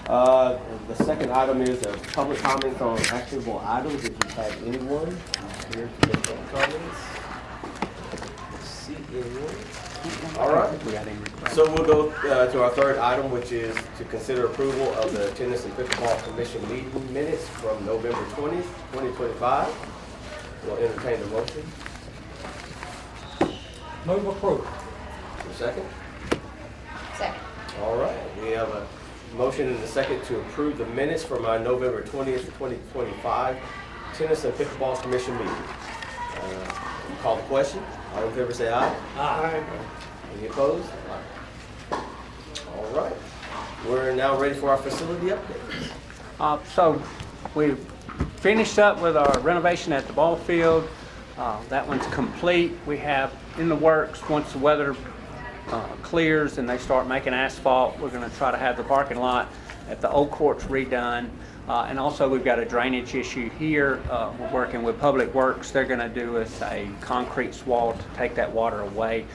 The second item is public comments on actionable items. If you have anyone here to make public comments. See anyone? All right. So we'll go to our third item, which is to consider approval of the Tennis and Pickleball Commission meeting minutes from November 20th, 2025. We'll entertain the motion. Move approval. Second? Second. All right. We have a motion and a second to approve the minutes from our November 20th, 2025 Tennis and Pickleball Commission meeting. Call the question. All in favor say aye. Aye. Any opposed? Aye. All right. We're now ready for our facility update. So we finished up with our renovation at the ball field. That one's complete. We have in the works, once the weather clears and they start making asphalt, we're going to try to have the parking lot at the old courts redone. And also we've got a drainage issue here. We're working with Public Works. They're going to do us a concrete wall to take that water away.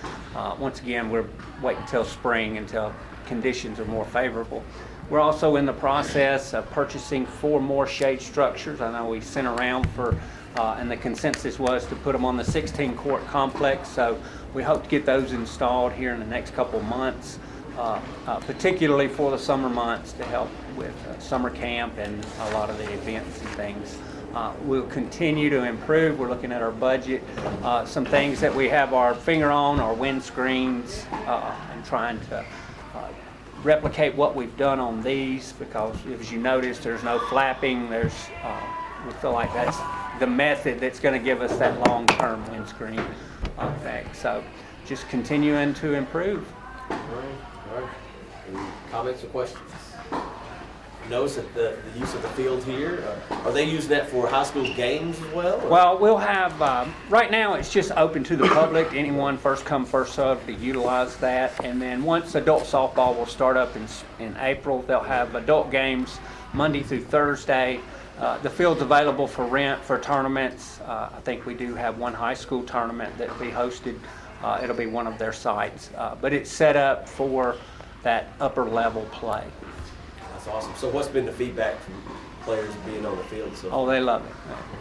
Once again, we're waiting until spring until conditions are more favorable. We're also in the process of purchasing 4 more shade structures. I know we sent around for, and the consensus was to put them on the 16 court complex. So we hope to get those installed here in the next couple of months. Particularly for the summer months to help with summer camp and a lot of the events and things. We'll continue to improve. We're looking at our budget. Some things that we have our finger on are windscreens and trying to replicate what we've done on these because as you notice there's no flapping. We feel like that's the method that's going to give us that long-term windscreen effect. So just continuing to improve. All right. Any comments or questions? Notice that the use of the field here, are they using that for high school games as well? Or? Well, we'll have, right now it's just open to the public. Anyone first come, first served to utilize that. And then once adult softball will start up in April, they'll have adult games Monday through Thursday. The field's available for rent for tournaments. I think we do have one high school tournament that will be hosted. It'll be one of their sites, but it's set up for that upper level play. That's awesome. So what's been the feedback from players being on the field? Oh, they love it.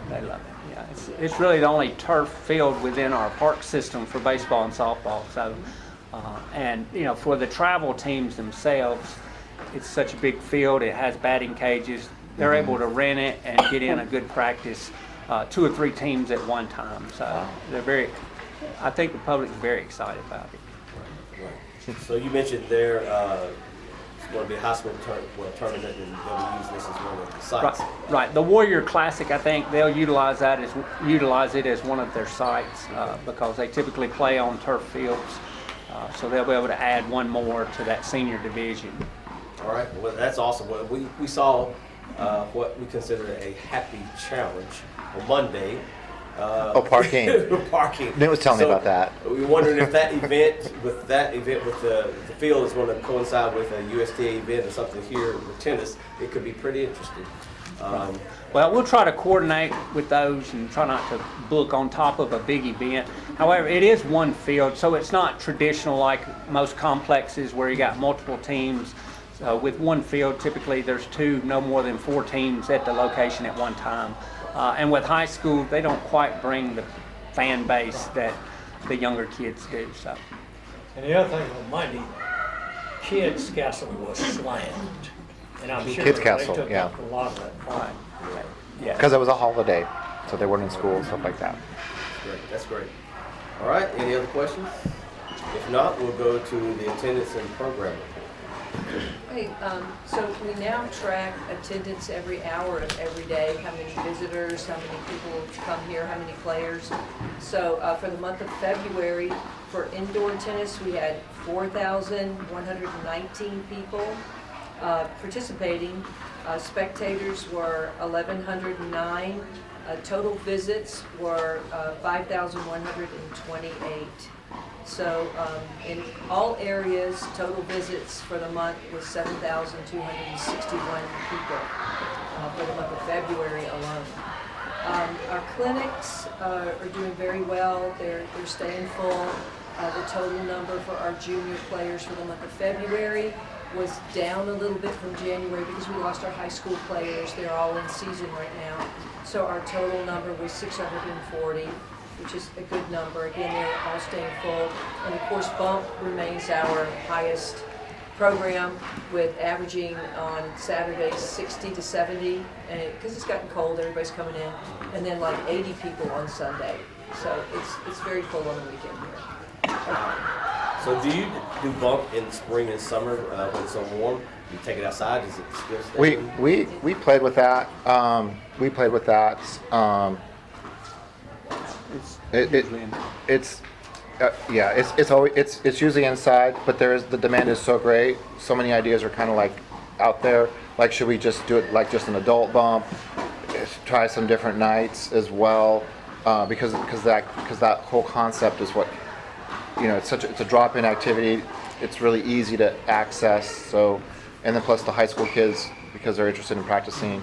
They love it. Yeah, it's really the only turf field within our park system for baseball and softball. So, and you know, for the travel teams themselves, it's such a big field. It has batting cages. They're able to rent it and get in a good practice, 2 or 3 teams at one time. So they're I think the public is very excited about it. Right. So you mentioned there it's going to be a high school tournament, and they'll be using this as one of the sites. Right. The Warrior Classic, I think they'll utilize it as one of their sites because they typically play on turf fields. So they'll be able to add one more to that senior division. All right. Well, that's awesome. Well, we saw what we consider a happy challenge on Monday. Parking. Parking. Nick was telling me about that. We were wondering if that event with the field is going to coincide with a USTA event or something here with tennis. It could be pretty interesting. Well, we'll try to coordinate with those and try not to book on top of a big event. However, it is one field, so it's not traditional like most complexes where you got multiple teams. With one field, typically there's 2, no more than 4 teams at the location at one time. And with high school, they don't quite bring the fan base that the younger kids do. So. And the other thing on Monday, Kids Castle was slammed. And I'm sure Kids they Castle, took yeah. up a lot of that. Right. Yeah. Because it was a holiday, so they weren't in school and stuff like that. Great. That's great. All right. Any other questions? If not, we'll go to the attendance and program report. Hey, so we now track attendance every hour of every day, how many visitors, how many people come here, how many players. So for the month of February, for indoor tennis, we had 4,119 people participating. Spectators were 1,109. Total visits were 5,128. So in all areas, total visits for the month was 7,261 people for the month of February alone. Our clinics are doing very well. They're staying full. The total number for our junior players for the month of February was down a little bit from January because we lost our high school players. They're all in season right now. So our total number was 640, which is a good number. Again, they're all staying full. And of course, Bump remains our highest program with averaging on Saturdays 60 to 70, and because it's gotten cold, everybody's coming in, and then like 80 people on Sunday. So it's very full on the weekend here. So do you do bump in the spring and summer when it's so warm? You take it outside? Does it still stay? We played with that. It's usually inside, but the demand is so great. So many ideas are kind of like out there. Like, should we just do it like just an adult bump? Try some different nights as well, because that whole concept is what, it's a drop-in activity. It's really easy to access. So, and then plus the high school kids, because they're interested in practicing.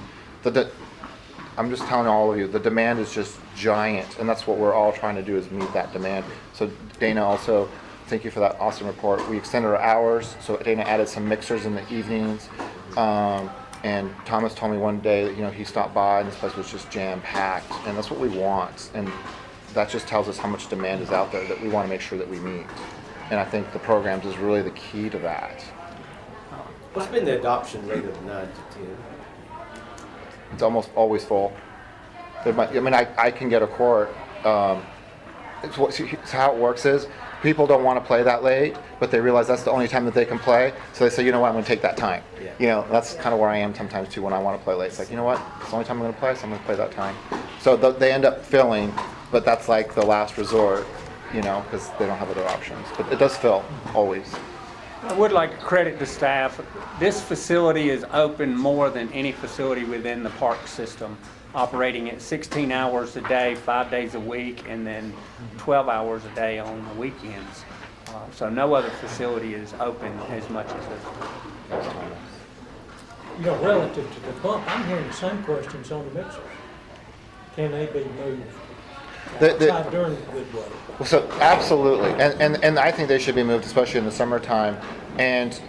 I'm just telling all of you, the demand is just giant, and that's what we're all trying to do, is meet that demand. So Dana, also, thank you for that awesome report. We extended our hours, so Dana added some mixers in the evenings, and Thomas told me one day that he stopped by and this place was just jam-packed, and that's what we want, and that just tells us how much demand is out there that we want to make sure that we meet. And I think the programs is really the key to that. What's been the adoption rate of 9 to 10? It's almost always full. I can get a court. So how it works is people don't want to play that late, but they realize that's the only time that they can play. So they say, you know what, I'm going to take that time. Yeah. That's kind of where I am sometimes too when I want to play late. It's like, you know what, it's the only time I'm going to play, so I'm going to play that time. So they end up filling, but that's like the last resort, because they don't have other options. But it does fill, always. I would like to credit the staff. This facility is open more than any facility within the park system, operating at 16 hours a day, 5 days a week, and then 12 hours a day on the weekends. So no other facility is open as much as this. Relative to the bump, I'm hearing the same questions on the mixers. Can they be moved outside during the good weather? Well, so absolutely, and I think they should be moved, especially in the summertime. And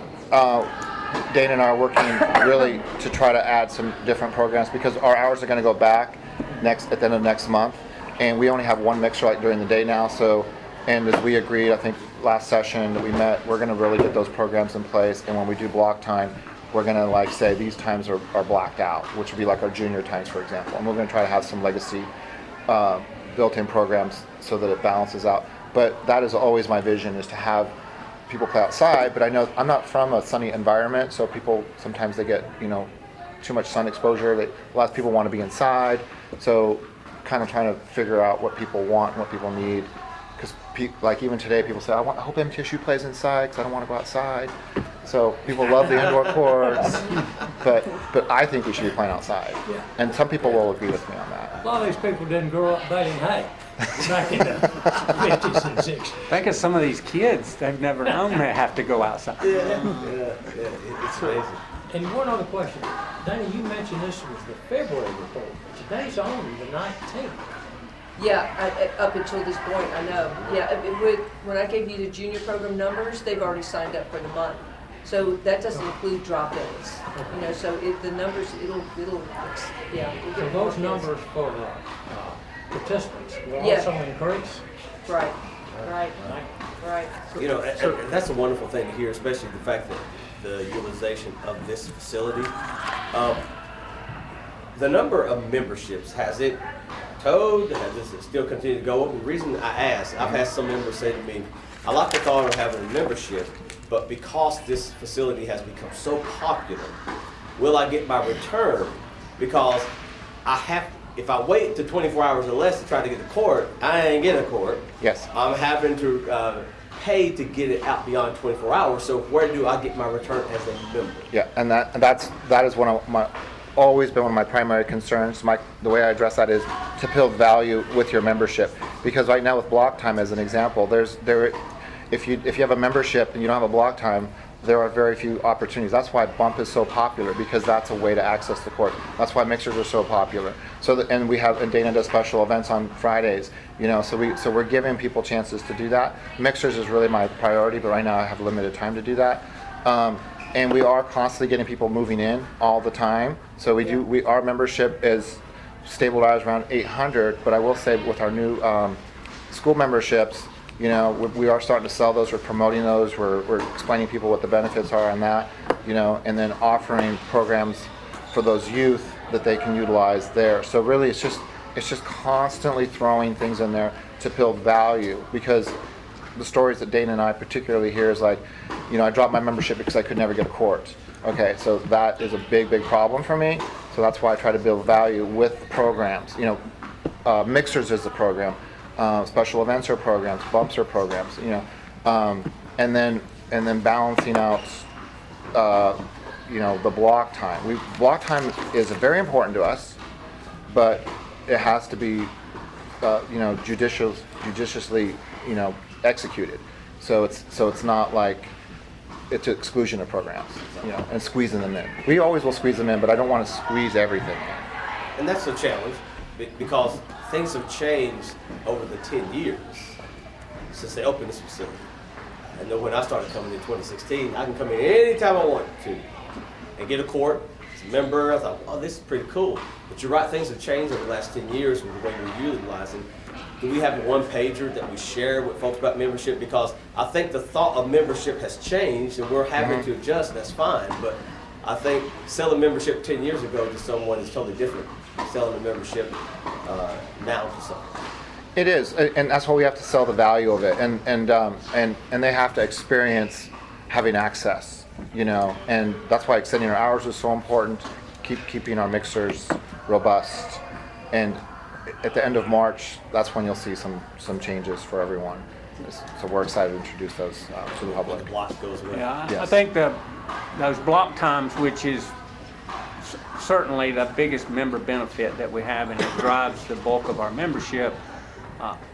Dana and I are working really to try to add some different programs, because our hours are going to go back at the end of next month, and we only have one mixer during the day now. So, and as we agreed, I think last session that we met, we're going to really get those programs in place. And when we do block time, we're going to say these times are blacked out, which would be like our junior times, for example. And we're going to try to have some legacy built-in programs so that it balances out. But that is always my vision, is to have people play outside. But I know I'm not from a sunny environment, so people sometimes they get too much sun exposure. A lot of people want to be inside, so kind of trying to figure out what people want and what people need. Because like even today, people say, I hope MTSU plays inside because I don't want to go outside. So people love the indoor courts, but I think we should be playing outside. Yeah. And some people will agree with me on that. A lot of these people didn't grow up baling hay back in the 50s and 60s. Think of some of these kids, they've never known they have to go outside. Yeah. It's amazing. And one other question. Dana, you mentioned this was the February report. Today's only the 19th. Yeah, up until this point, I know. Yeah, when I gave you the junior program numbers, they've already signed up for the month. So that doesn't include drop-ins. So the numbers, it'll yeah. We'll So get more those kids. numbers for the participants will Yeah. also increase? Right. And that's a wonderful thing to hear, especially the fact that the utilization of this facility. The number of memberships, has it toed? Does it still continue to go up? The reason I ask, I've had some members say to me, I like the thought of having a membership, but because this facility has become so popular, will I get my return? Because if I wait to 24 hours or less to try to get the court, I ain't getting a court. Yes. I'm having to pay to get it out beyond 24 hours. So where do I get my return as a member? Yeah, and that is one of my always been one of my primary concerns. The way I address that is to build value with your membership, because right now with block time, as an example, if you have a membership and you don't have a block time, there are very few opportunities. That's why bump is so popular, because that's a way to access the court. That's why mixers are so popular. And Dana does special events on Fridays. So we're giving people chances to do that. Mixers is really my priority, but right now I have limited time to do that. and we are constantly getting people moving in all the time. So our membership is stabilized around 800, but I will say with our new school memberships, we are starting to sell those. We're promoting those. We're explaining people what the benefits are on that, and then offering programs for those youth that they can utilize there. So really, it's just constantly throwing things in there to build value, because the stories that Dana and I particularly hear is like, I dropped my membership because I could never get a court. Okay, so that is a big problem for me. So that's why I try to build value with programs. Mixers is a program, special events are programs, bumps are programs. And then balancing out, the block time. Block time is very important to us, but it has to be, judiciously, executed. So it's not like it's an exclusion of programs, and squeezing them in. We always will squeeze them in, but I don't want to squeeze everything in. And that's a challenge, because things have changed over the 10 years since they opened this facility. I know when I started coming in 2016, I can come in anytime I want to and get a court as a member. I thought, oh, this is pretty cool. But you're right, things have changed over the last 10 years with the way we're utilizing. Do we have a one-pager that we share with folks about membership? Because I think the thought of membership has changed, and we're having to adjust. That's fine, but I think selling membership 10 years ago to someone is totally different than selling a membership now to someone. It is, and that's why we have to sell the value of it, and they have to experience having access, and that's why extending our hours is so important. Keeping our mixers robust, and at the end of March, that's when you'll see some changes for everyone. So we're excited to introduce those to the public. The block goes away. Yeah, Yes. I think those block times, which is certainly the biggest member benefit that we have, and it drives the bulk of our membership,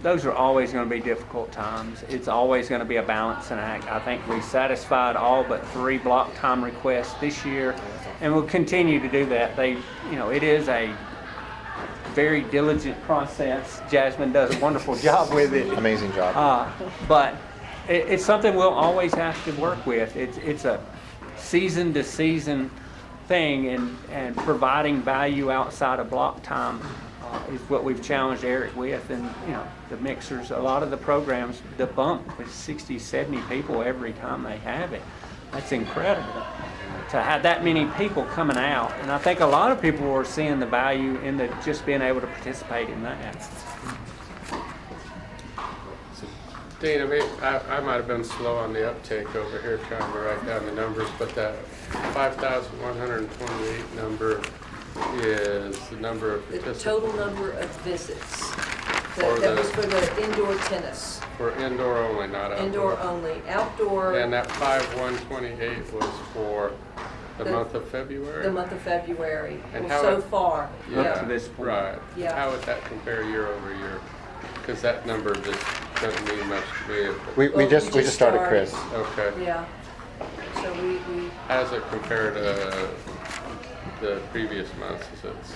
those are always going to be difficult times. It's always going to be a balancing act. I think we satisfied all but 3 block time requests this year, and we'll continue to do that. It is a very diligent process. Jasmine does a wonderful job with it. Amazing job. But it's something we'll always have to work with. It's a season to season thing, and providing value outside of block time is what we've challenged Eric with. And the mixers, a lot of the programs, the bump with 60, 70 people every time they have it. That's incredible to have that many people coming out. And I think a lot of people are seeing the value in just being able to participate in that. Dana, I might have been slow on the uptake over here trying to write down the numbers, but that 5,128 number is the number of The participants. total number of visits. For That was for the indoor tennis. For indoor only, not outdoor. Indoor only. Outdoor, And that 5,128 was for the month of February? the month of February. And Well, how so it- far, Yeah, Up to this point. right. Yeah. How would that compare year over year? Because that number just doesn't mean much to me. We Well, just started, Chris. Okay. Yeah. So we How does it compare to the previous months?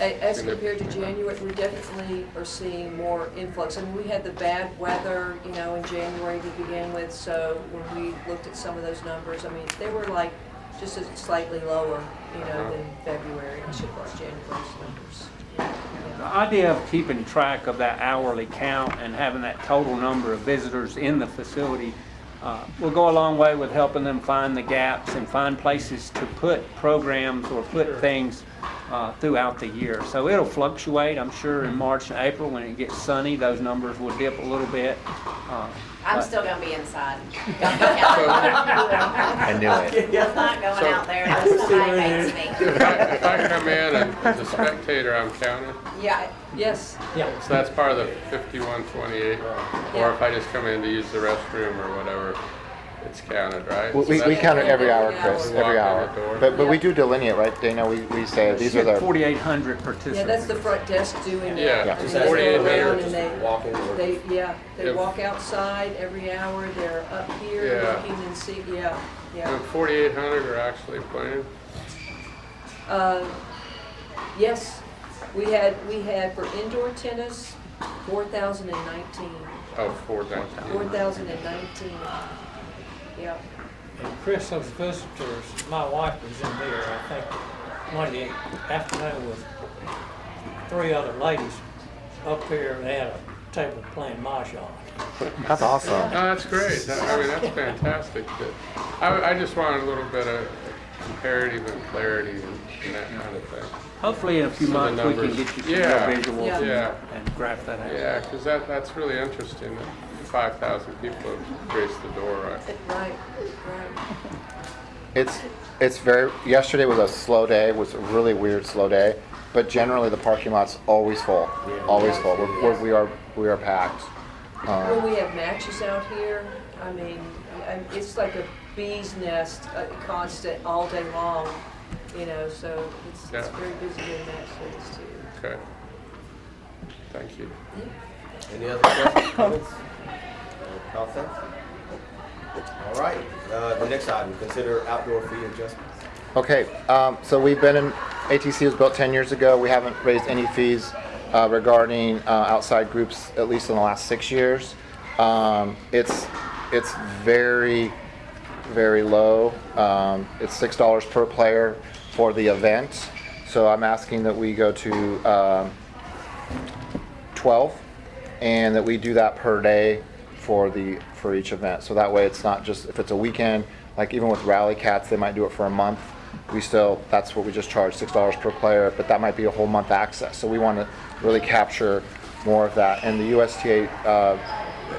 as compared to January, we definitely are seeing more influx. I mean, we had the bad weather, in January to begin with, so when we looked at some of those numbers, I mean, they were like just slightly lower, than February. I should have brought January's numbers. The idea of keeping track of that hourly count and having that total number of visitors in the facility will go a long way with helping them find the gaps and find places to put programs or put things throughout the year. So it'll fluctuate. I'm sure in March and April when it gets sunny, those numbers will dip a little bit. I'm still gonna be inside. Don't go out. I knew it. I'm not going out there unless somebody makes me. If I come in and as a spectator, I'm counted, Yeah, Yes, so that's part of the 5128. Or if I just come in to use the restroom or whatever, it's counted, right? We So count it every hour, Every Chris, hour. every Walk in hour. the door. But we do delineate, right, Dana? We say these are the 4,800 participants. yeah, that's the front desk doing that. Yeah. I mean, Just they ask go 4,800 around just and walking or they If- walk outside every hour. They're up here Yeah. looking and see. Yeah. And 4,800 are actually playing? Yes, we had for indoor tennis 4,019. Oh, 4,19. 4,019. Yeah. And Chris, those visitors, my wife was in there, I think, Monday afternoon with 3 other ladies up here. They had a table playing mahjong. That's awesome. Oh, that's great. I mean, that's fantastic. I just wanted a little bit of comparative and clarity and that kind of thing. Hopefully in a few So the months we can numbers- get you some Yeah. more visuals Yeah. and graph that out. Yeah, because that's really interesting that 5,000 people have graced the door, right? Right, right. It's very. Yesterday was a slow day. It was a really weird slow day, but generally the parking lot's always full. Always full. We are packed. When we have matches out here, I mean, it's like a bee's nest, constant, all day long, you know, so it's Yeah. very busy in match days too. Okay. Thank you. Any other questions, comments? Thoughts? All right, the next item, consider outdoor fee adjustments. Okay, so we've been in, ATC was built 10 years ago. We haven't raised any fees regarding outside groups, at least in the last 6 years. It's very, very low. It's $6 per player for the event. So I'm asking that we go to 12 and that we do that per day for each event. So that way it's not just, if it's a weekend, like even with Rally Cats, they might do it for a month. That's what we just charge, $6 per player, but that might be a whole month access. So we want to really capture more of that. And the USTA,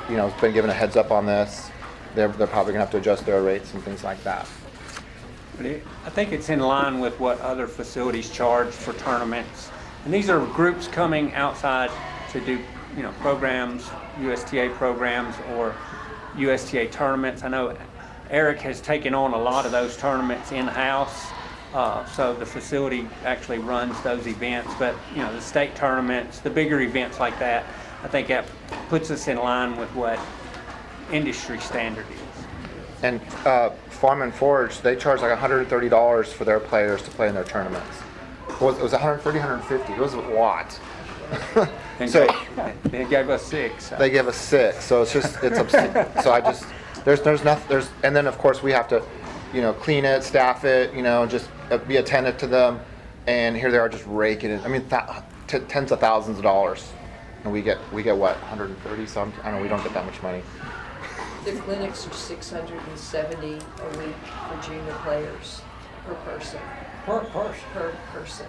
has been given a heads up on this. They're probably gonna have to adjust their rates and things like that. But I think it's in line with what other facilities charge for tournaments. And these are groups coming outside to do, programs, USTA programs or USTA tournaments. I know Eric has taken on a lot of those tournaments in-house. So the facility actually runs those events. But, the state tournaments, the bigger events like that, I think that puts us in line with what industry standard is. And Farm and Forge, they charge like $130 for their players to play in their tournaments. It was $130, $150. It was a lot. And So they gave us 6. they give us 6, so it's obscene. So there's nothing, and then of course we have to, clean it, staff it, just be attentive to them, and here they are just raking it. I mean, tens of thousands of dollars, and we get what, 130 some? I don't know, we don't get that much money. The clinics are $670 a week for junior players per person. Per person, Per person.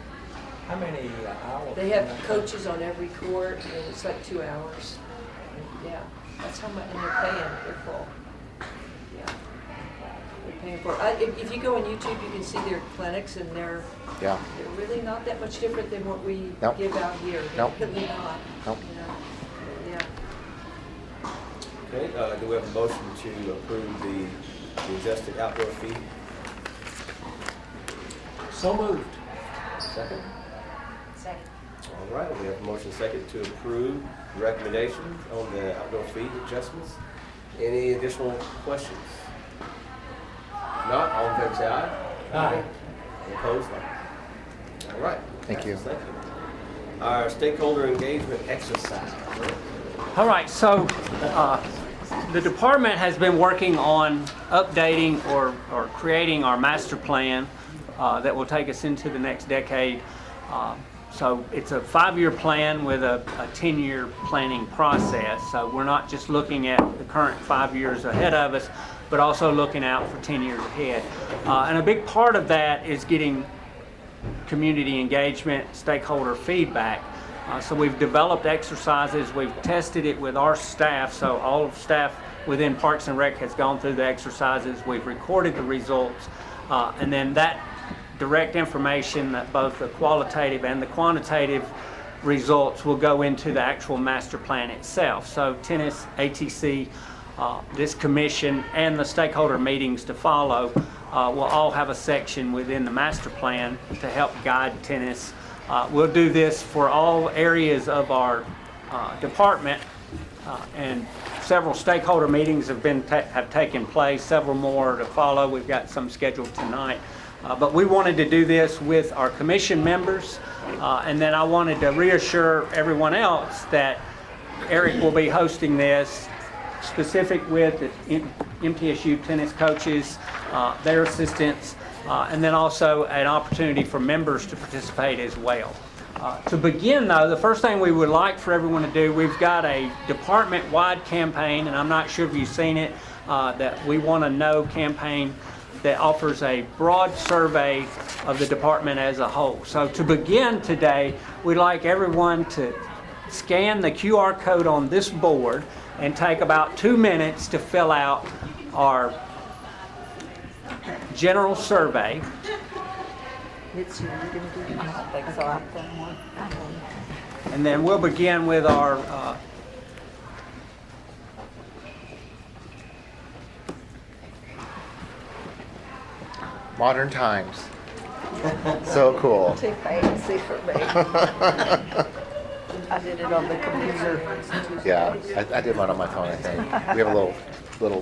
how many hours? They have coaches on every court, and it's like 2 hours. Yeah, that's how much, and they're paying, they're full. Yeah, they're paying for it. If you go on YouTube, you can see their clinics, and they're Yeah. really not that much different than what we Nope. give out here. Nope. They're really not. Nope. Yeah. Okay, do we have a motion to approve the adjusted outdoor fee? So moved. Second? Second. All right, we have a motion second to approve the recommendation on the outdoor fee adjustments. Any additional questions? If not, all in favor say aye. Aye. Any opposed? No. All right. Thank you. Thank you. Our stakeholder engagement exercise. All right, so the department has been working on updating or creating our master plan that will take us into the next decade. So it's a 5-year plan with a 10-year planning process. So we're not just looking at the current 5 years ahead of us, but also looking out for 10 years ahead. And a big part of that is getting community engagement, stakeholder feedback. So we've developed exercises, we've tested it with our staff, so all of staff within Parks and Rec has gone through the exercises, we've recorded the results, and then that direct information, that both the qualitative and the quantitative results will go into the actual master plan itself. So tennis, ATC, this commission, and the stakeholder meetings to follow will all have a section within the master plan to help guide tennis. We'll do this for all areas of our department, and several stakeholder meetings have taken place, several more to follow. We've got some scheduled tonight. But we wanted to do this with our commission members, and then I wanted to reassure everyone else that Eric will be hosting this specific with the MTSU tennis coaches, their assistants, and then also an opportunity for members to participate as well. To begin, though, the first thing we would like for everyone to do, we've got a department-wide campaign, and I'm not sure if you've seen it, that We Want to Know campaign that offers a broad survey of the department as a whole. So to begin today, we'd like everyone to scan the QR code on this board and take about 2 minutes to fill out our general survey. Mitzi, are you gonna do that? I think so. I've done one. And then we'll begin with our Modern times. So cool. Too fancy for me. I did it on the computer. Yeah, I did one on my phone, I think. We have a little If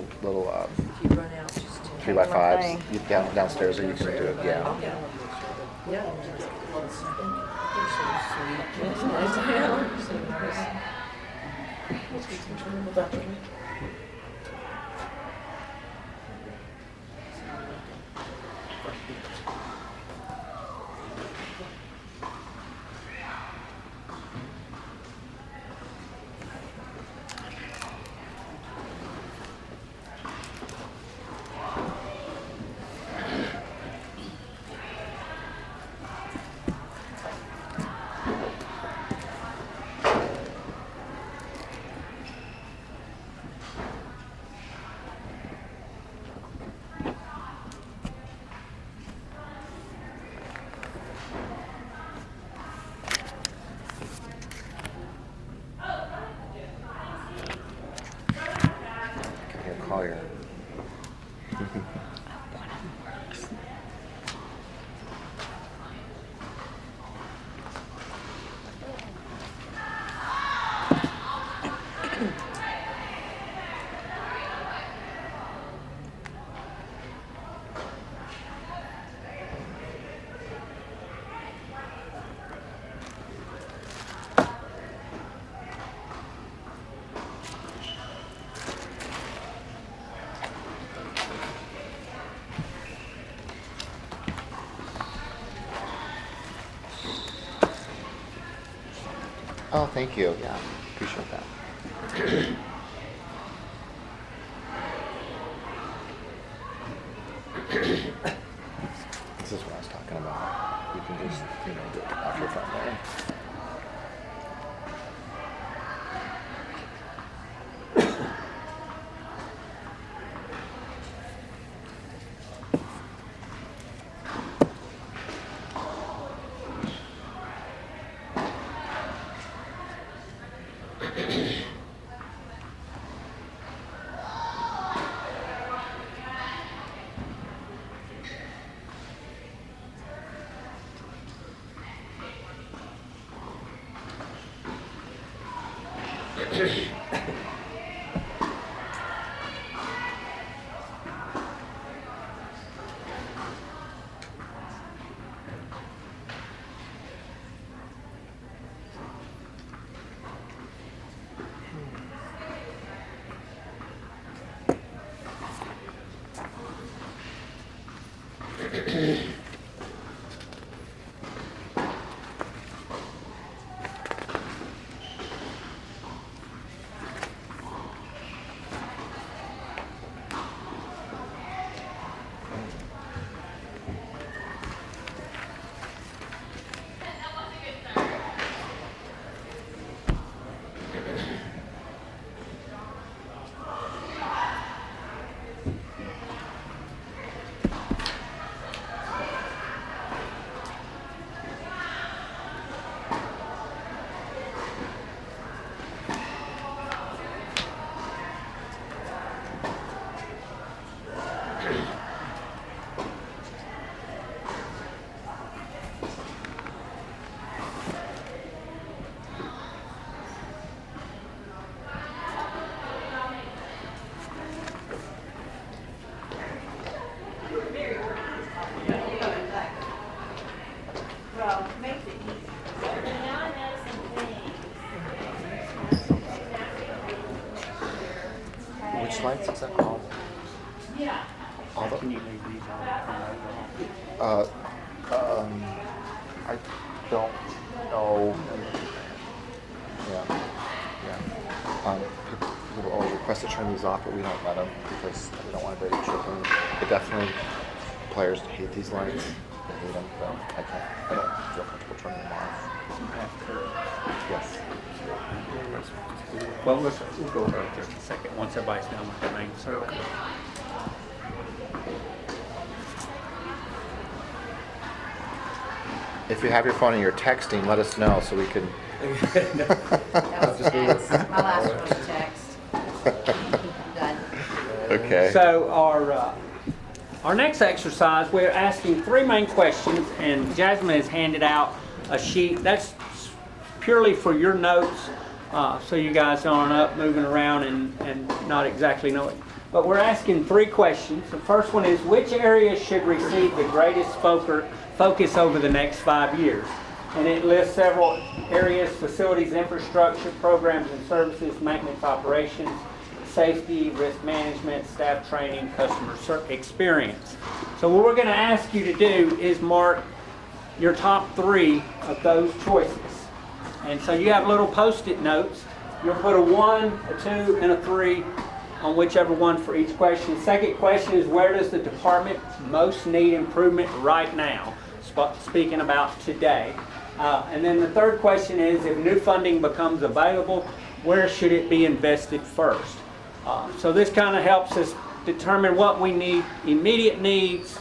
you run out, just. 3x5s downstairs, or you can do it, yeah. Yeah. Collier. Oh, thank you. Yeah, appreciate that. This is what I was talking about. You can just, do it off your phone there. Which lights is that called? All the, Can you leave these on? I don't know. Yeah. People always request to turn these off, but we don't let them because we don't want anybody tripping. But definitely, players hate these lights. They hate them, but I don't feel comfortable turning them off. Yes. Well, we'll go over it in just a second, once everybody's done with their main survey. If you have your phone and you're texting, let us know so we can. That was text. My last one was text. Done. Okay. So our next exercise, we're asking 3 main questions, and Jasmine has handed out a sheet. That's purely for your notes, so you guys aren't up moving around and not exactly knowing. But we're asking 3 questions. The first one is, which areas should receive the greatest focus over the next 5 years? And it lists several areas: facilities, infrastructure, programs and services, maintenance, operations, safety, risk management, staff training, customer experience. So what we're going to ask you to do is mark your top 3 of those choices. And so you have little post-it notes. You'll put a 1, a 2, and a 3 on whichever one for each question. Second question is, where does the department most need improvement right now? Speaking about today. And then the third question is, if new funding becomes available, where should it be invested first? So this kind of helps us determine what we need, immediate needs,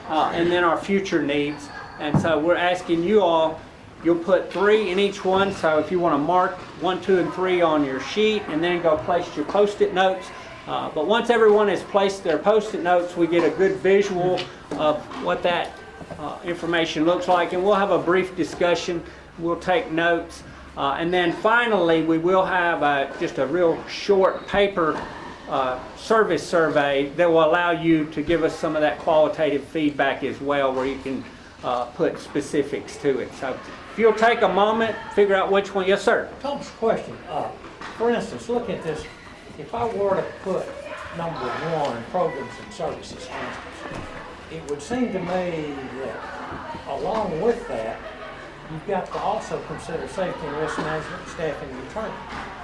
and then our future needs. And so we're asking you all, you'll put 3 in each one. So if you want to mark 1, 2, and 3 on your sheet, and then go place your post-it notes. But once everyone has placed their post-it notes, we get a good visual of what that information looks like, and we'll have a brief discussion. We'll take notes, and then finally we will have just a real short paper service survey that will allow you to give us some of that qualitative feedback as well, where you can put specifics to it. So if you'll take a moment, figure out which one. Yes, sir. Tom's question, for instance, look at this. If I were to put number 1, programs and services, for instance, it would seem to me that along with that, you've got to also consider safety and risk management, staffing and training.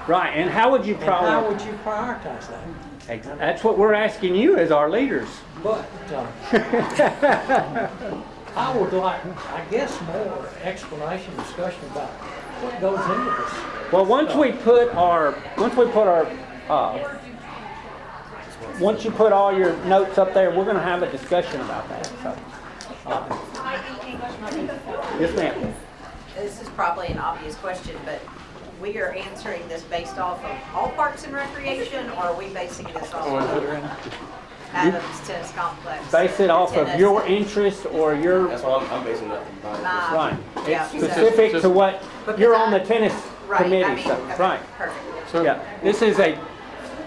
Right, and how would you And how prioritize? would you prioritize that? That's what we're asking you as our leaders. But I would like, I guess, more explanation, discussion about what goes into this. Well, once you put all your notes up there, we're going to have a discussion about that. So, yes, ma'am. This is probably an obvious question, but we are answering this based off of all parks and recreation, or are we basing this off of Adams Tennis Complex? Base it off of tennis? your interest or your That's why I'm basing that on mine. right. Yeah, It's specific to what you're on the tennis Right, committee. I mean, So, okay, right. perfect. Yeah.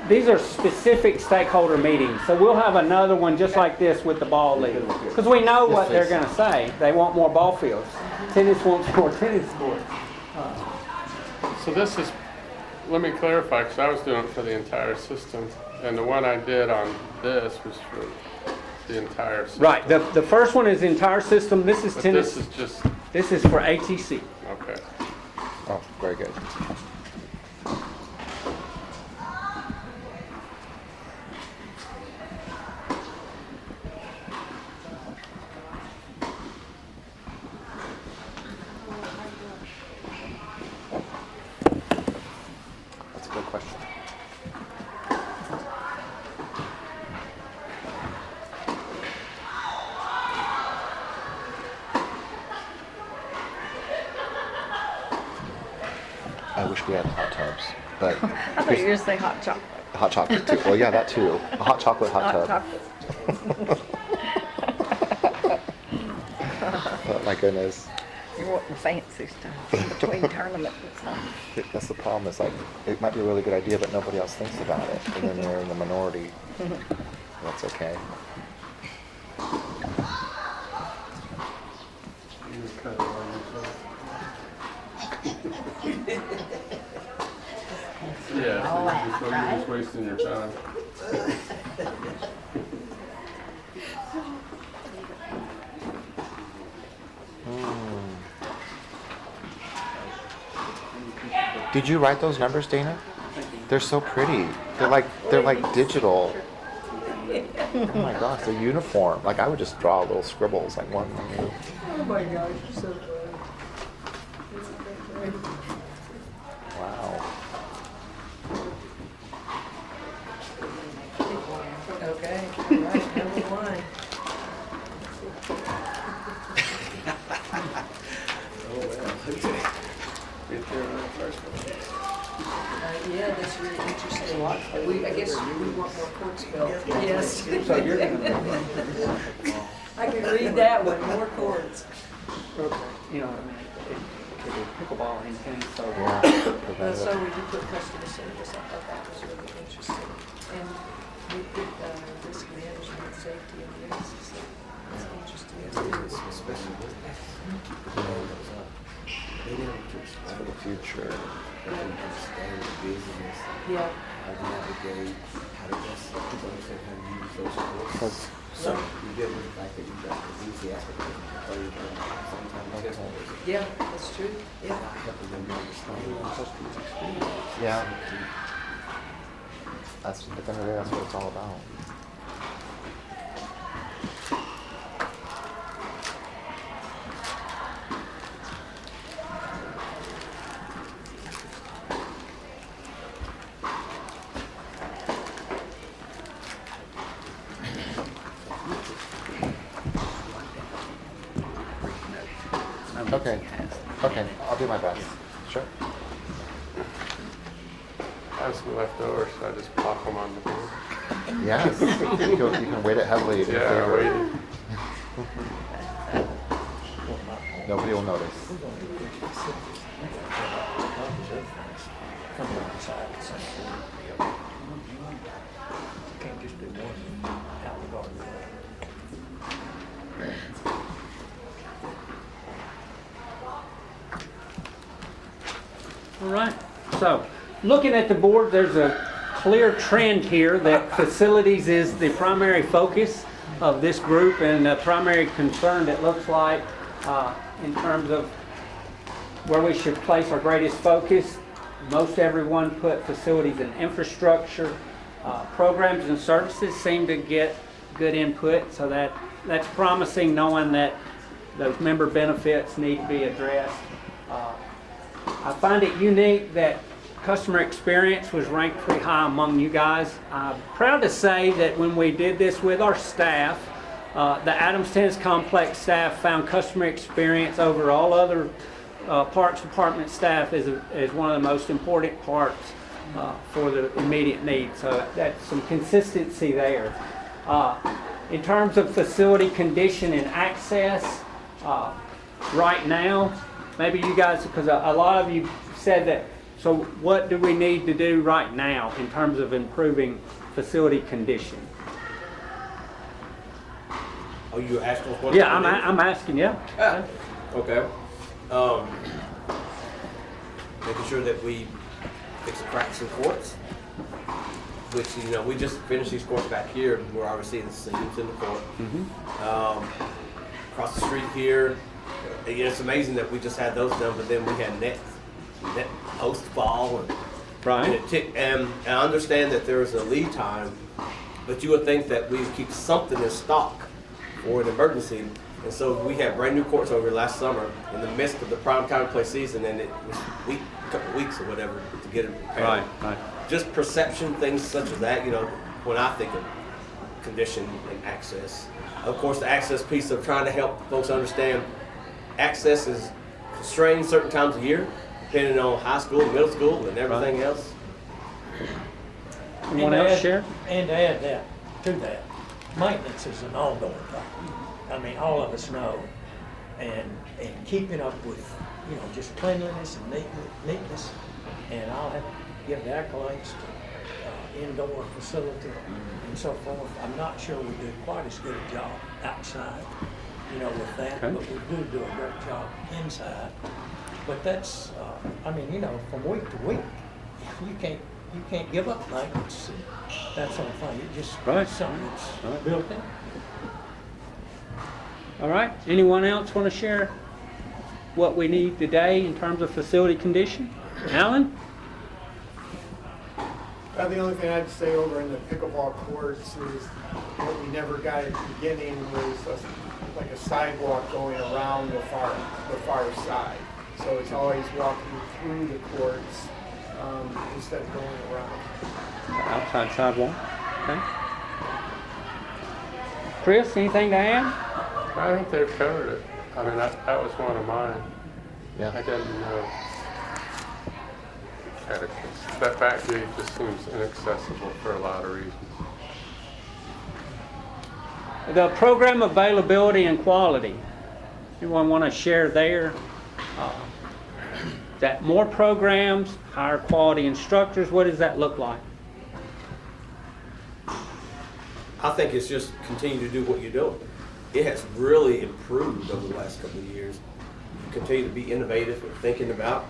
These are specific stakeholder meetings. So we'll have another one just like this with the ball league. Because we know what they're going to say. They want more ball fields. Tennis wants more tennis courts. So this is, let me clarify, because I was doing it for the entire system, and the one I did on this was for the entire system. Right. The first one is entire system. This is But tennis. this is just, This is for ATC. okay. Oh, very good. That's a good question. I wish we had hot tubs, but I thought you were going to say hot chocolate. hot chocolate too. Well, yeah, that too. A hot chocolate hot tub. chocolate. Oh, my goodness. You're wanting the fancy stuff between tournaments and stuff. That's the problem. It's like, it might be a really good idea, but nobody else thinks about it. And then they're in the minority. That's okay. Yeah, so you're just wasting your time. Did you write those numbers, Dana? They're so pretty. They're like digital. Oh my gosh, they're uniform. Like I would just draw little scribbles like one. Oh my gosh, you're so funny. Wow. Okay, all right, number one. Yeah, that's really interesting. I guess we want more court spell. Yes. So you're gonna, I can read that one, more chords. you know, it could be pickleball in tennis, so. So we do put customer service, I thought that was really interesting. And we put risk management, safety and risks, so that's interesting too. For the future. Understand the business, Yeah, how to navigate, how to best people understand how to use those tools. So right. you deal with the fact that you've got the enthusiastic sometimes just Yeah, that's true, yeah. helping them understand. Yeah. That's at the end of the day, that's what it's all about. Okay. Okay, I'll do my best. Sure. I have some leftovers, so I just pop them on the board. Yes. You can weight it heavily in your Yeah, I favor. waited. Nobody will notice. Come alongside the same thing. You can't just do one out the garden. All right, so looking at the board, there's a clear trend here that facilities is the primary focus of this group and the primary concern, it looks like, in terms of where we should place our greatest focus. Most everyone put facilities and infrastructure. Programs and services seem to get good input, so that's promising, knowing that those member benefits need to be addressed. I find it unique that customer experience was ranked pretty high among you guys. I'm proud to say that when we did this with our staff, the Adams Tennis Complex staff found customer experience over all other Parks Department staff is one of the most important parts for the immediate needs. So that's some consistency there. In terms of facility condition and access, right now, maybe you guys, because a lot of you said that, so what do we need to do right now in terms of improving facility condition? Oh, you asking us what? Yeah, I'm asking, yeah. Okay. Making sure that we fix the cracks in courts, which, you know, we just finished these courts back here. We're already seeing the seams in the court. Across the street here, you know, it's amazing that we just had those done, but then we had net post fall and Right. and I understand that there is a lead time, but you would think that we would keep something in stock for an emergency. And so we had brand new courts over last summer in the midst of the prime time play season, and it was a couple weeks or whatever to get it repaired. Right. Just perception, things such as that, you know, when I think of condition and access. Of course, the access piece of trying to help folks understand access is constrained certain times of year, depending on high school, middle school, and everything else. Anyone else share? And to add to that, maintenance is an ongoing thing. I mean, all of us know, and keeping up with, you know, just cleanliness and neatness, and I'll have to give the accolades to indoor facility and so forth. I'm not sure we do quite as good a job outside, you know, with that, Okay. but we do a great job inside. But that's, I mean, you know, from week to week, you can't you can't give up maintenance. That sort of thing. It just, Right. it's something that's Right. built in. All right, anyone else want to share what we need today in terms of facility condition? Alan? The only thing I'd say over in the pickleball courts is what we never got at the beginning was like a sidewalk going around the far side. So it's always walking through the courts instead of going around. Outside sidewalk. Okay. Chris, anything to add? I think they've covered it. I mean, that was one of mine. Yeah. I didn't know. That back gate just seems inaccessible for a lot of reasons. The program availability and quality. Anyone want to share there? That more programs, higher quality instructors, what does that look like? I think it's just continue to do what you're doing. It has really improved over the last couple of years. You continue to be innovative and thinking about,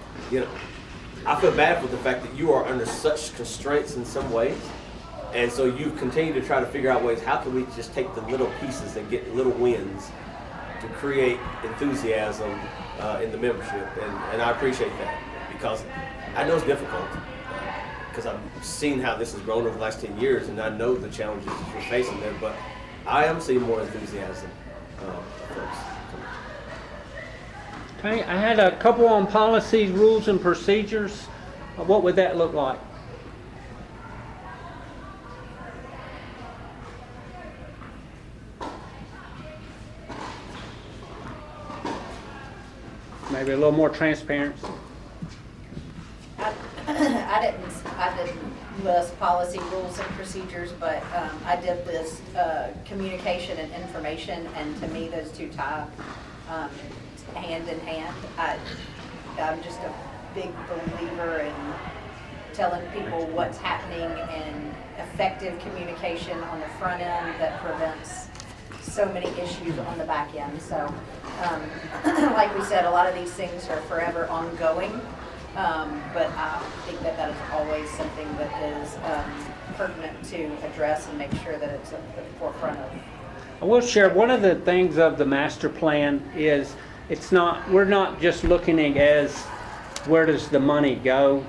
I feel bad for the fact that you are under such constraints in some ways. And so you continue to try to figure out ways, how can we just take the little pieces and get little wins to create enthusiasm in the membership. And I appreciate that, because I know it's difficult, because I've seen how this has grown over the last 10 years, and I know the challenges that you're facing there, but I am seeing more enthusiasm, folks. Okay, I had a couple on policies, rules, and procedures. What would that look like? Maybe a little more transparency. I didn't list policy, rules, and procedures, but I did list communication and information, and to me, those two tie hand in hand. I'm just a big believer in telling people what's happening, and effective communication on the front end that prevents so many issues on the back end. So, like we said, a lot of these things are forever ongoing. But I think that is always something that is pertinent to address and make sure that it's at the forefront of. I will share one of the things of the master plan is we're not just looking at as where does the money go.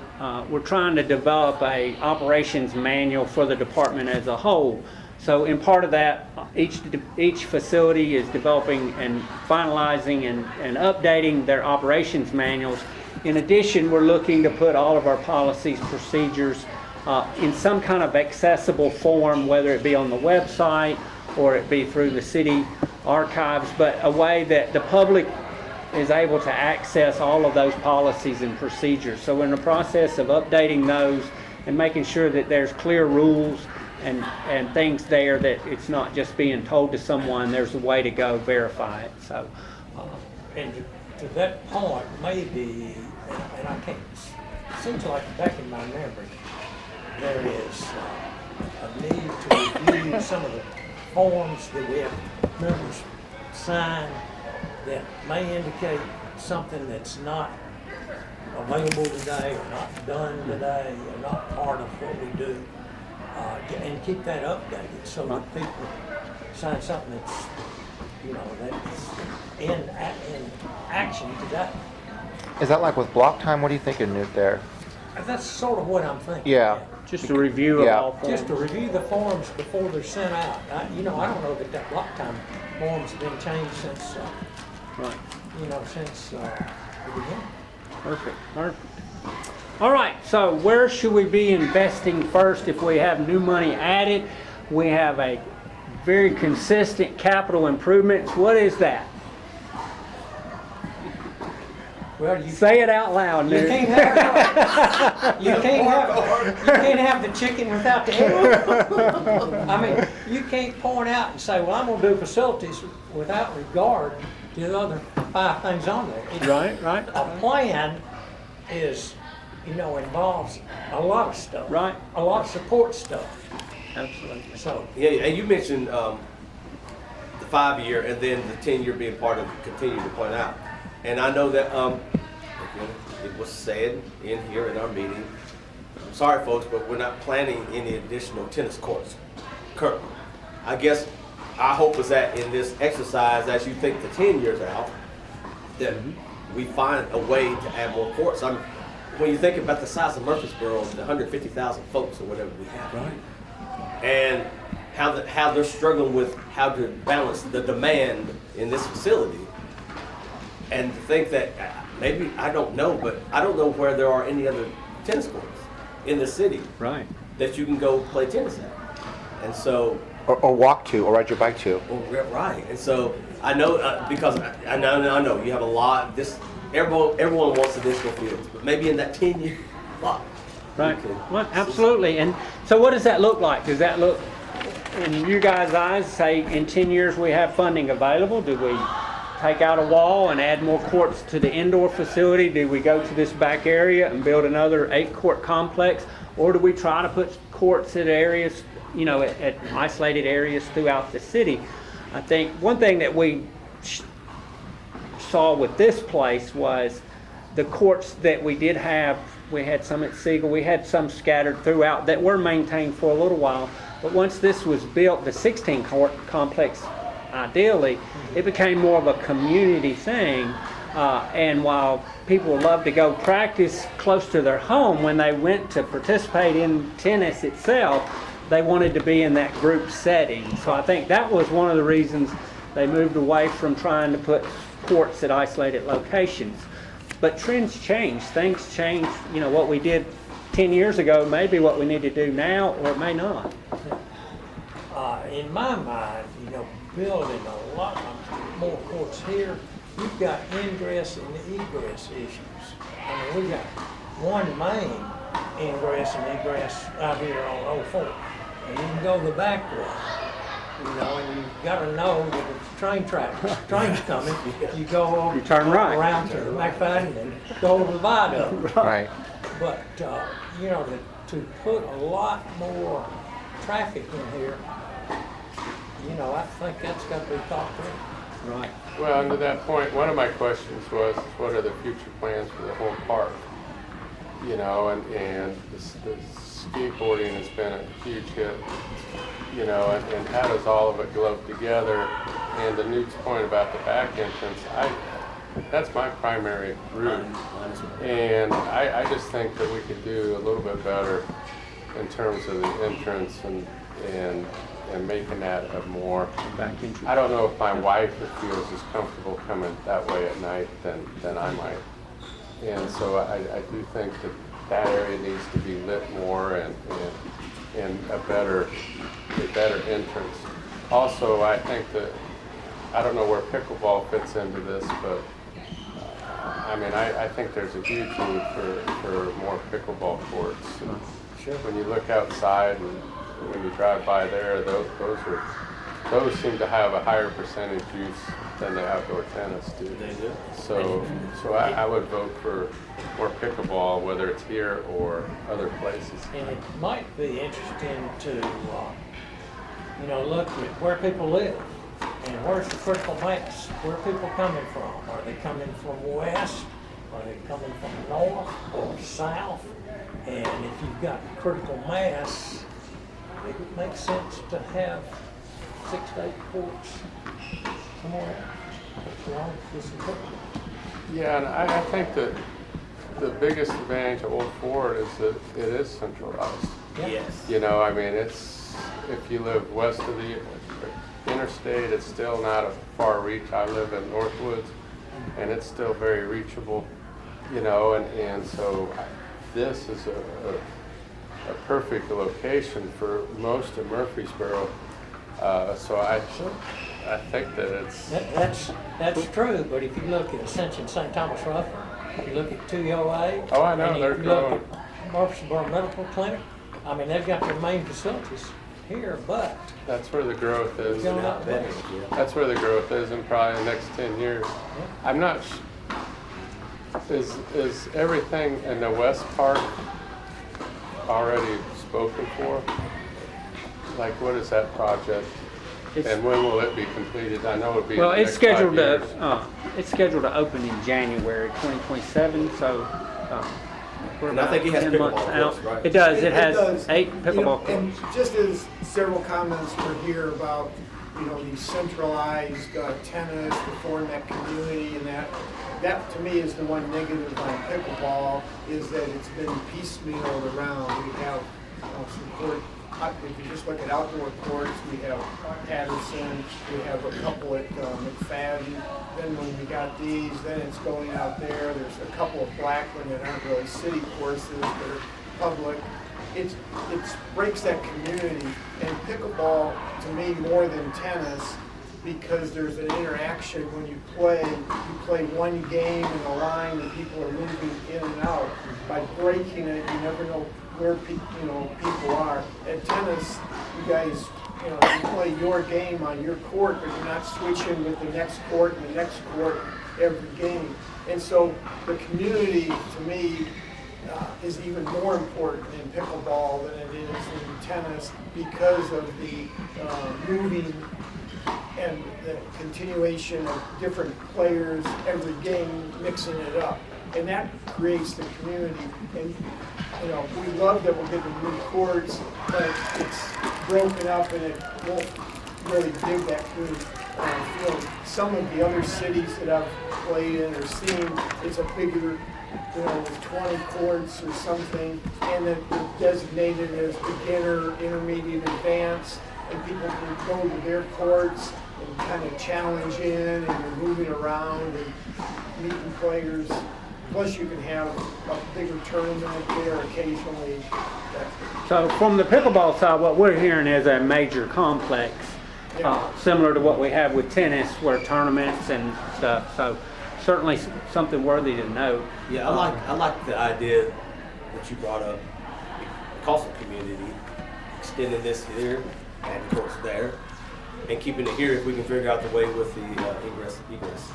We're trying to develop a operations manual for the department as a whole. So in part of that, each facility is developing and finalizing and updating their operations manuals. In addition, we're looking to put all of our policies, procedures in some kind of accessible form, whether it be on the website or it be through the city archives, but a way that the public is able to access all of those policies and procedures. So we're in the process of updating those and making sure that there's clear rules and things there, that it's not just being told to someone, there's a way to go verify it. So, And to that point, maybe, and I can't, it seems like back in my memory, there is a need to review some of the forms that we have members sign that may indicate something that's not available today or not done today or not part of what we do, and keep that updated so that people sign something that's, that's in action today. Is that like with block time? What are you thinking, Newt, there? That's sort of what I'm thinking. Yeah. just a review of all forms. Just to review the forms before they're sent out. I don't know that block time form's been changed since, Right. since the beginning. Perfect. All right, so where should we be investing first if we have new money added? We have a very consistent capital improvements. What is that? Well, you Say it out loud, You Newt. can't have you can't have the chicken without the egg. I mean, you can't point out and say, "Well, I'm going to do facilities," without regard to the other 5 things on there. Right. A plan is, involves a lot of stuff. Right. A lot of support stuff. Absolutely. So Yeah, and you mentioned the 5-year and then the 10-year being part of continue to point out. And I know that again, it was said in here in our meeting I'm sorry folks, but we're not planning any additional tennis courts currently. I guess our hope is that in this exercise, as you think the 10 years out, that we find a way to add more courts. When you think about the size of Murfreesboro, the 150,000 folks or whatever we have, right? And how they're struggling with how to balance the demand in this facility, and to think that maybe, I don't know, but I don't know where there are any other tennis courts in the city Right. that you can go play tennis at. And so, Or walk to, or ride your bike to. right. And so I know, because I know you have a lot, everyone wants additional fields, but maybe in that 10-year lot. Right. Well, absolutely. And so what does that look like? Does that look, in you guys' eyes, say in 10 years we have funding available? Do we take out a wall and add more courts to the indoor facility? Do we go to this back area and build another 8-court complex? Or do we try to put courts at areas, at isolated areas throughout the city? I think one thing that we saw with this place was the courts that we did have. We had some at Siegel, we had some scattered throughout that were maintained for a little while. But once this was built, the 16-court complex, ideally, it became more of a community thing. And while people love to go practice close to their home, when they went to participate in tennis itself, they wanted to be in that group setting. So I think that was one of the reasons they moved away from trying to put courts at isolated locations. But trends change, things change. What we did 10 years ago may be what we need to do now, or it may not. In my mind, building a lot more courts here, you've got ingress and egress issues. I mean, we got one main ingress and egress out here on 04. And you can go the back way, and you've got to know that it's train tracks. Train's coming. You go You turn right. around to McFadden and go over the viaduct. Right. But, to put a lot more traffic in here, I think that's got to be thought through. Right. Well, and to that point, one of my questions was, what are the future plans for the whole park? And the skateboarding has been a huge hit, and how does all of it glove together? And to Newt's point about the back entrance, that's my primary route. And I just think that we could do a little bit better in terms of the entrance and making that a more, I don't know if my wife feels as comfortable coming that way at night than I might. And so I do think that area needs to be lit more and a better entrance. Also, I think that, I don't know where pickleball fits into this, but I think there's a huge need for more pickleball courts. Sure. When you look outside and when you drive by there, those seem to have a higher percentage use than the outdoor tennis do. They do. So I would vote for more pickleball, whether it's here or other places. And it might be interesting to, look at where people live and where's the critical mass. Where are people coming from? Are they coming from west? Are they coming from north or south? And if you've got critical mass, it would make sense to have 6 to 8 courts somewhere along with some pickleball. Yeah, and I think that the biggest advantage of Old Ford is that it is centralized. Yes. It's, if you live west of the interstate, it's still not a far reach. I live in Northwoods, and it's still very reachable, and so this is a perfect location for most of Murfreesboro. So I think that it's... That's true, but if you look at Ascension St. Thomas Rutherford, if you look at 208. Oh, I know, they're if you look growing. at Murfreesboro Medical Clinic, they've got their main facilities here, but That's where the growth is. going out Better, west. yeah. That's where the growth is in probably the next 10 years. I'm not is everything in the West Park already spoken for? Like, what is that project? And when will it be completed? I know it'll be Well, in the it's next 5 scheduled years. to it's scheduled to open in January 2027. So we're And I about think it has 10 pickleball months out. courts, right? It does. It It has does. 8 You know, pickleball and courts. just as several comments were here about, these centralized tennis, the format community, and that to me is the one negative on pickleball, is that it's been piecemealed around. We have some court, if you just look at outdoor courts, we have Patterson, we have a couple at McFadden. Then when we got these, then it's going out there. There's a couple of Blackland that aren't really city courses, that are public. It breaks that community, and pickleball, to me, more than tennis, because there's an interaction when you play one game in a line and people are moving in and out. By breaking it, you never know where people are. At tennis, you guys, you play your game on your court, but you're not switching with the next court and the next court every game. And so the community, to me, is even more important in pickleball than it is in tennis, because of the moving and the continuation of different players every game, mixing it up. And that creates the community. And we love that we're getting new courts, but it's broken up and it won't really give that good feel. Some of the other cities that I've played in or seen, it's a bigger, with 20 courts or something, and then they're designated as beginner, intermediate, advanced, and people can go to their courts and kind of challenge in, and you're moving around and meeting players. Plus, you can have a bigger tournament there occasionally. So from the pickleball side, what we're hearing is a major complex, similar to what we have with tennis, where tournaments and stuff. So certainly something worthy to note. Yeah, I like the idea that you brought up, across the community, extending this here, adding courts there, and keeping it here if we can figure out the way with the egress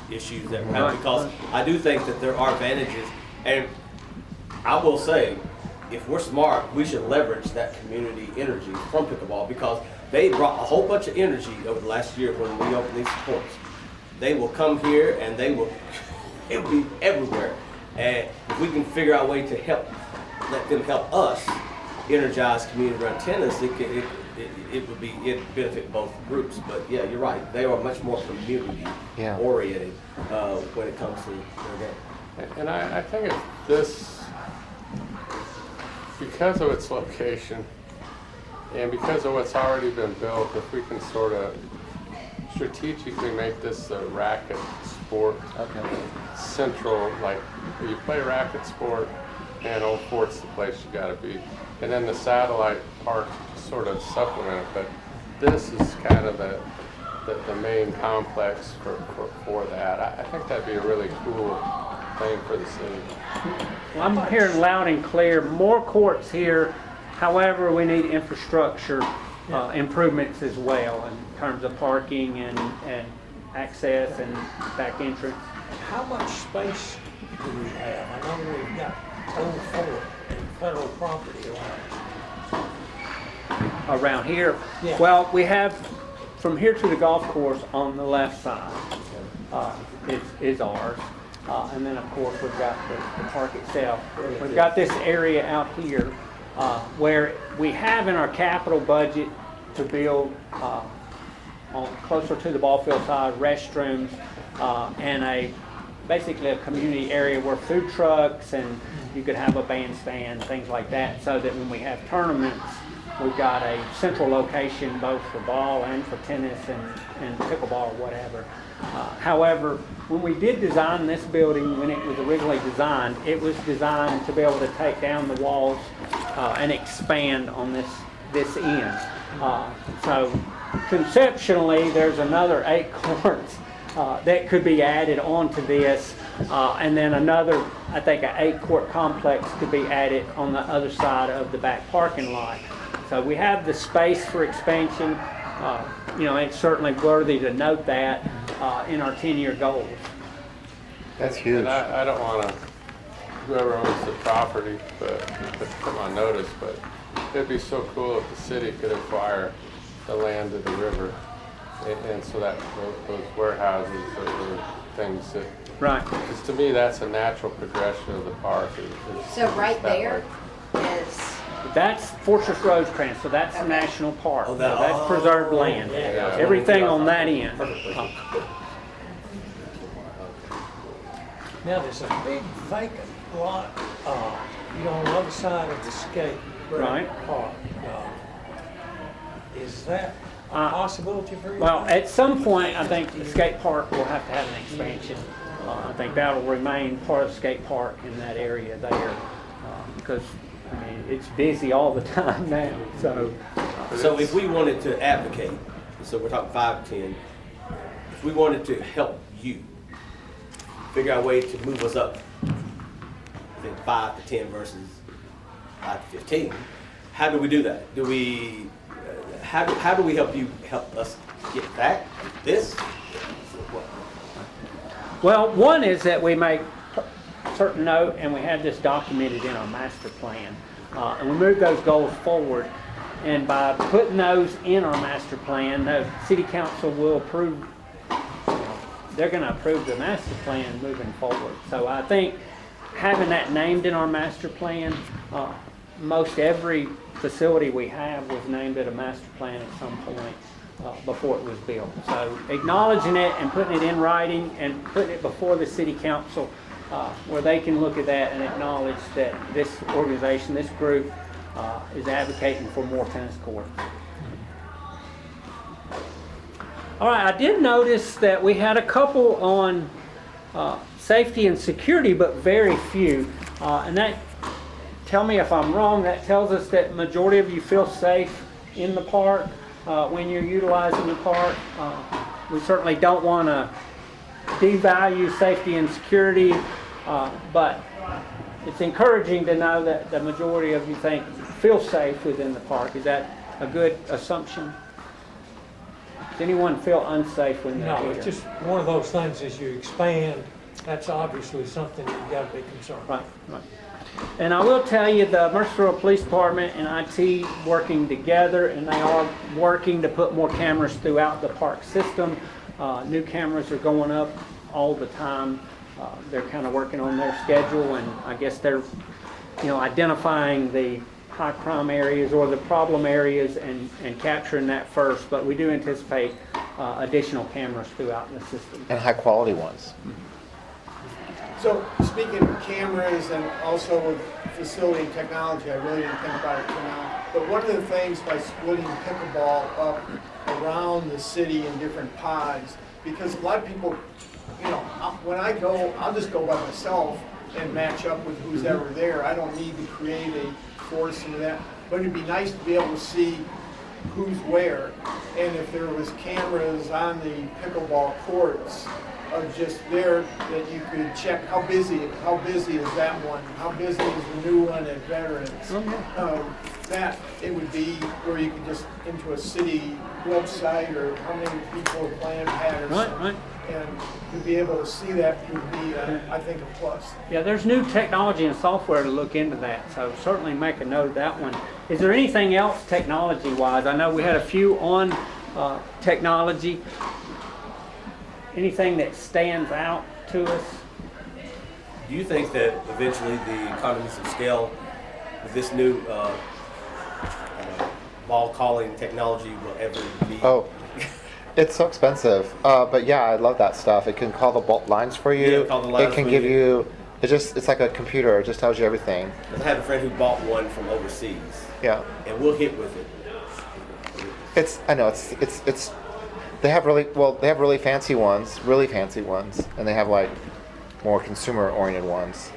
issues that we're having. Because I do think that there are advantages, and I will say, if we're smart, we should leverage that community energy from pickleball, because they brought a whole bunch of energy over the last year when we opened these courts. They will come here and it will be everywhere. And if we can figure out a way to let them help us energize community around tennis, it benefit both groups. But yeah, you're right. They are much more community oriented when it comes to their game. And I think it's this, because of its location and because of what's already been built, if we can sort of strategically make this a racket sport, central, like you play racket sport, and Old Fort's the place you gotta be. And then the satellite park sort of supplement it, but this is kind of the main complex for that. I think that'd be a really cool thing for the city. Well, I'm hearing loud and clear, more courts here. However, we need infrastructure improvements as well in terms of parking and access and back entrance. How much space do we have? I know we've got Old Fort and federal property Around here, Yeah. well, we have from here to the golf course on the left side is ours, and then of course we've got the park itself. We've got this area out here where we have in our capital budget to build on closer to the ball field side restrooms and basically a community area where food trucks and you could have a bandstand, things like that, so that when we have tournaments, we've got a central location both for ball and for tennis and pickleball or whatever. However, when we did design this building, when it was originally designed, it was designed to be able to take down the walls and expand on this end. So conceptually, there's another 8 courts that could be added onto this, and then another, I think, an 8-court complex could be added on the other side of the back parking lot. So we have the space for expansion. It's certainly worthy to note that in our 10-year goals. That's huge. And I don't want to, whoever owns the property, but put them on notice, but it'd be so cool if the city could acquire the land of the river. And so that those warehouses that were things that, Right. because to me, that's a natural progression of the park. So right that there way. is, That's Fortress Rosecrans, so that's the national park. Oh, So that- that's preserved oh, land. yeah. Everything on that end. Now, there's a big vacant lot, on the other side of the skate Right. park. Is that a possibility for you? Well, at some point, I think the skate park will have to have an expansion. I think that'll remain part of the skate park in that area there, because, I mean, it's busy all the time now, so. So if we wanted to advocate, so we're talking 5 to 10, if we wanted to help you figure out a way to move us up, I think 5 to 10 versus 5 to 15, how do we do that? Do we, how do we help us get back this? Well, one is that we make certain note, and we have this documented in our master plan, and we move those goals forward. And by putting those in our master plan, the city council will approve. They're going to approve the master plan moving forward. So I think having that named in our master plan, most every facility we have was named at a master plan at some point before it was built. So acknowledging it and putting it in writing and putting it before the city council where they can look at that and acknowledge that this organization, this group, is advocating for more tennis courts. All right, I did notice that we had a couple on safety and security, but very few. And that, tell me if I'm wrong, that tells us that majority of you feel safe in the park when you're utilizing the park. We certainly don't want to devalue safety and security, but it's encouraging to know that the majority of you feel safe within the park. Is that a good assumption? Does anyone feel unsafe when they're No, here? it's just one of those things as you expand, that's obviously something you've got to be concerned with. Right. And I will tell you, the Murfreesboro Police Department and IT working together, and they are working to put more cameras throughout the park system. New cameras are going up all the time. They're kind of working on their schedule, and I guess they're, identifying the high crime areas or the problem areas and capturing that first. But we do anticipate additional cameras throughout the system. And high quality ones. So speaking of cameras and also with facility technology, I really didn't think about it till now. But one of the things by splitting pickleball up around the city in different pods, because a lot of people, when I go, I'll just go by myself and match up with who's ever there. I don't need to create a force into that. But it'd be nice to be able to see who's where. And if there was cameras on the pickleball courts just there that you could check how busy is that one, how busy is the new one at Veterans. That it would be where you could just into a city website or how many people are playing patterns. Right. And to be able to see that would be, I think, a plus. Yeah, there's new technology and software to look into that, so certainly make a note of that one. Is there anything else technology-wise? I know we had a few on technology. Anything that stands out to us? Do you think that eventually the economies of scale with this new ball calling technology will ever be? Oh, it's so expensive. But yeah, I love that stuff. It can call the lines for you. Yeah, call the lines it can for give you. It's like a computer. It just tells you everything. I have a friend who bought one from overseas. Yeah. And we'll hit with it. They have really fancy ones, and they have like more consumer-oriented ones.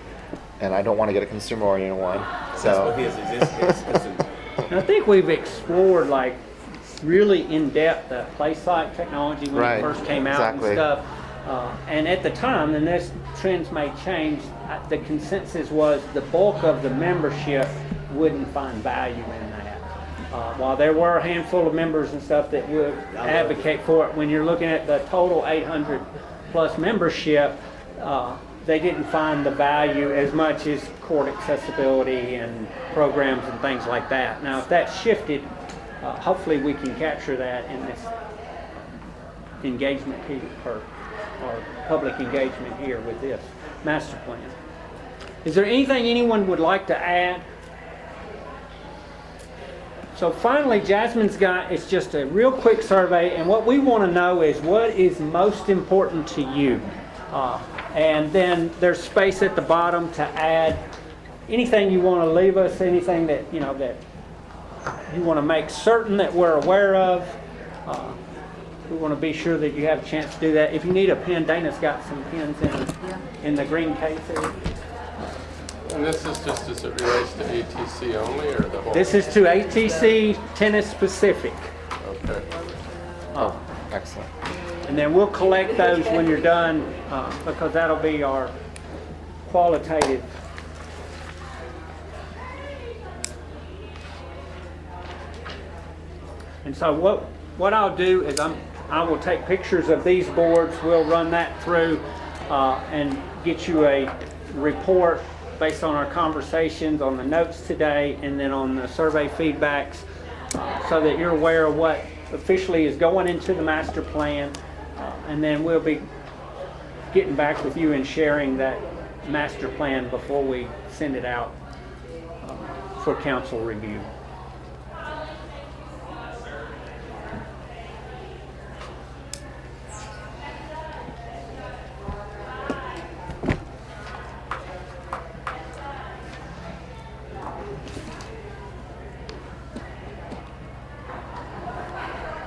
And I don't want to get a consumer-oriented one. That's So what his is. Consumer. And I think we've explored like really in-depth the play site technology when Right, it first came out exactly. and stuff. And at the time, and this trends may change, the consensus was the bulk of the membership wouldn't find value in that. While there were a handful of members and stuff that would advocate for it, when you're looking at the total 800 plus membership, they didn't find the value as much as court accessibility and programs and things like that. Now, if that shifted, hopefully we can capture that in this engagement period. our public engagement here with this master plan. Is there anything anyone would like to add? So finally, Jasmine's got, it's just a real quick survey, and what we want to know is what is most important to you. And then there's space at the bottom to add anything you want to leave us, anything that, you know, that you want to make certain that we're aware of. We want to be sure that you have a chance to do that. If you need a pen, Dana's got some pens in the green case area. And this is just as it relates to ATC only, or the whole? This is to ATC tennis specific. Okay. Excellent. And then we'll collect those when you're done, because that'll be our qualitative. And so what I'll do is I will take pictures of these boards. We'll run that through and get you a report based on our conversations, on the notes today, and then on the survey feedbacks, so that you're aware of what officially is going into the master plan. And then we'll be getting back with you and sharing that master plan before we send it out for council review.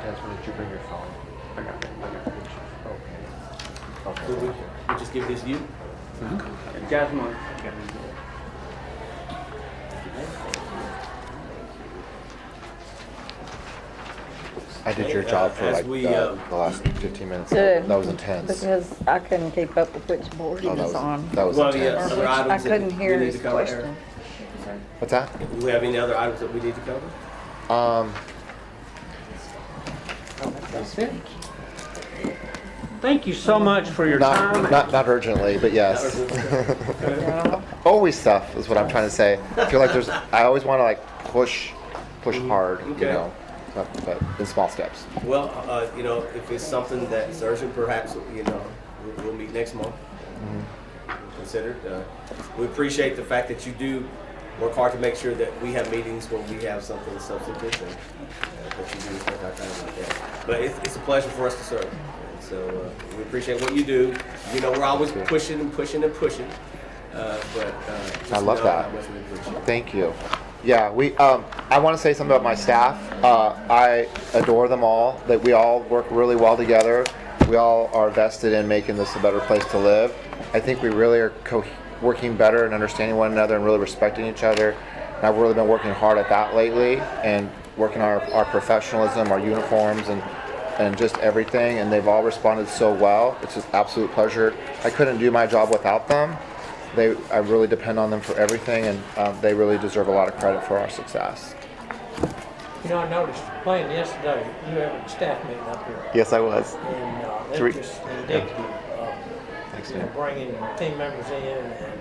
Jasmine, did you bring your phone? I got pictures. Okay. So we just give this to you? And Jasmine. I did your job for As like we, the last 15 minutes. Good. That was intense. Because I couldn't keep up with which board he Oh, was on. that was Well, intense. yeah. Or which I items that couldn't we hear need his to cover, question. What's that? Do we have any other items that we need to cover? That's it. Thank you so much for your time. Not urgently, but yes. Always stuff is what I'm trying to say. I feel like I always want to like push hard, you Okay. know, but in small steps. Well, you know, if it's something that's urgent, perhaps, you know, we'll meet next month. Considered. We appreciate the fact that you do work hard to make sure that we have meetings when we have something substantive, and that you do respect our time like that. But it's a pleasure for us to serve. And so we appreciate what you do. You know, we're always pushing and pushing and pushing. But just I love know that. how much we appreciate it. Thank you. Yeah, I want to say something about my staff. I adore them all. That we all work really well together. We all are vested in making this a better place to live. I think we really are working better and understanding one another and really respecting each other. And I've really been working hard at that lately, and working on our professionalism, our uniforms, and just everything. And they've all responded so well. It's an absolute pleasure. I couldn't do my job without them. I really depend on them for everything, and they really deserve a lot of credit for our success. You know, I noticed playing yesterday, you had a staff meeting up here. Yes, I was. And Three- that's just indicative of, Thanks, you know, man. bringing team members in and,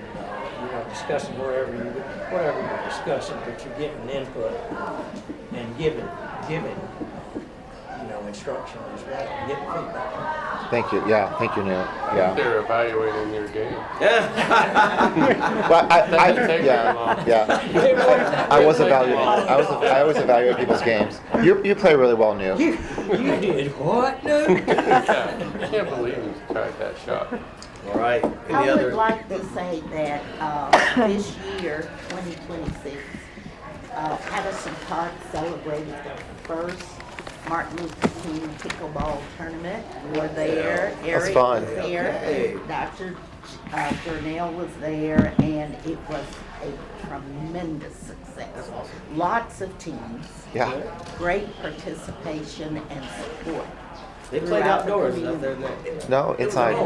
you know, discussing whatever you're discussing, but you're getting input and giving, you know, instruction as well, and getting feedback. Thank you. Yeah, thank you, Newt. Yeah. They're evaluating your game. Well, Doesn't take very long. yeah. I was evaluating. I always evaluate people's games. You play really well, Newt. You did what, dude? Yeah, I can't believe you tried that shot. All right. Any I other? would like to say that this year, 2026, Patterson Park celebrated their first Martin Luther King Pickleball tournament. We were there. Eric fun. was there. Hey. Dr. Burnell was there, and it was a tremendous success. That's awesome. Lots of teams. Yeah. Great participation and support. They played throughout the outdoors community. out there. Didn't they? No, inside.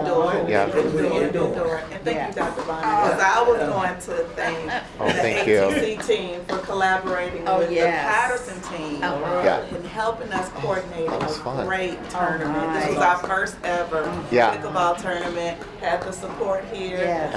Yeah. They played indoors. And thank Yes. you, Dr. Bonner, because I was going to thank Oh, the thank you. ATC team for collaborating Oh, with yes. the Patterson team Yeah. and helping us coordinate That was a fun. great tournament. This was nice. our first ever Yeah. pickleball tournament. Had the support here. Yes.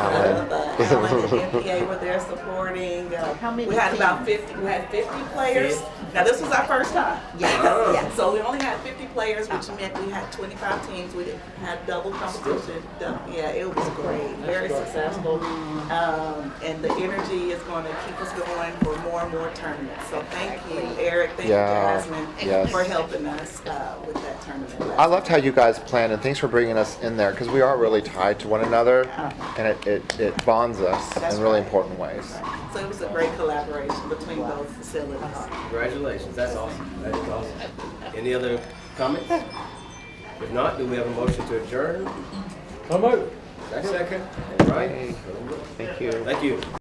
The Alan and MPA were there supporting. How many We had about teams? 50, we had 50 players. Now, this was our first time. Yeah. So we only had 50 players, which meant we had 25 teams. We didn't have double competition. Yeah, it was great, very successful. And the energy is going to keep us going for more and more tournaments. So thank you, Eric, thank you, Yeah, Jasmine, yes. for helping us with that tournament. I loved how you guys planned, and thanks for bringing us in there, because we are really tied to one another, and it bonds us That's in really right. important ways. So it was a great collaboration between both facilities. Congratulations, that's awesome. That is awesome. Any other comments? If not, do we have a motion to adjourn? Come on. Second? All right. Thank you. Thank you.